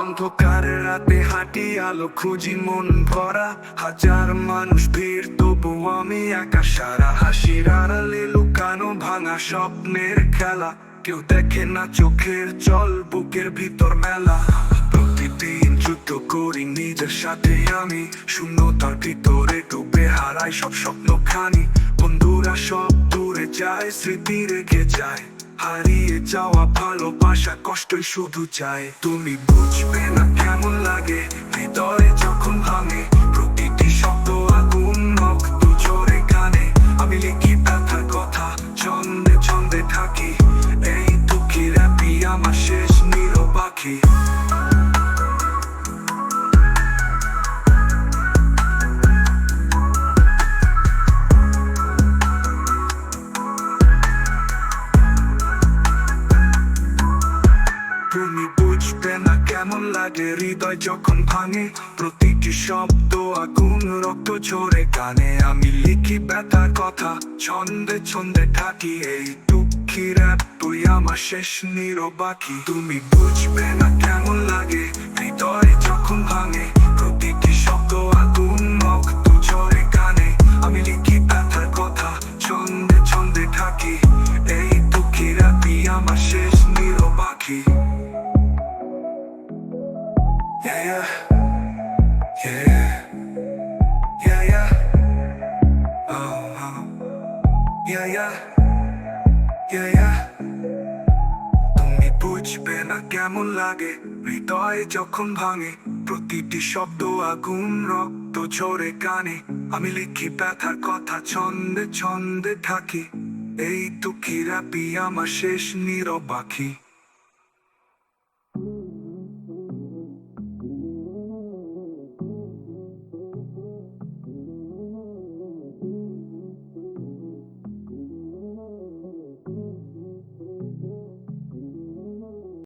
অন্ধকারের রাতে হাঁটি আলো খুঁজি মন ভরা, হাজার মানুষ ভিড় তবু আমি একা সারা। হাসির আড়ালে লুকানো ভাঙা স্বপ্নের খেলা, কেউ দেখে না চোখের জল বুকের ভিতর মেলা। প্রতিদিন যুদ্ধ করি নিজের সাথে আমি, শূন্যতার ভিতরে ডুবে হারাই সব স্বপ্ন খানি। বন্ধুরা সব দূরে যায়, স্মৃতি রেখে যায়, হারিয়ে যাওয়া ভালোবাসা কষ্টই শুধু চায়। তুমি বুঝবে না কেমন লাগে হৃদয়ে যখন ভাঙে, প্রতিটি শব্দ আগুন রক্ত ঝরে কানে। আমি লিখি ব্যথার কথা, ছন্দে ছন্দে থাকি, এই দুঃখী রাতি আমার শেষ নীরব পাখি। তুমি বুঝবে না কেমন লাগে হৃদয় যখন ভাঙে, প্রতিটি শব্দ আগুন রক্ত ঝরে কানে। আমি লিখি ব্যথার কথা, ছন্দে ছন্দে থাকি, এই দুঃখী রাত তুই আমার শেষ নীরব বাকি। তুমি বুঝবে না কেমন লাগে হৃদয় যখন ভাঙে, প্রতিটি শব্দ আগুন রক্ত ঝরে কানে। আমি লিখি ব্যথার কথা, ছন্দে ছন্দে থাকি, এই দুঃখী রাতি আমার শেষ নীরব বাকি। Yeah, yeah, yeah, yeah, oh, yeah, yeah, yeah, yeah. তুমি বুঝবে না কেমন লাগে হৃদয়ে যখন ভাঙে, প্রতিটি শব্দ আগুন রক্ত ঝরে কানে। আমি লিখি ব্যথার কথা, ছন্দে ছন্দে থাকি, এই দুঃখী রাতি আমার শেষ নীরব বাকি।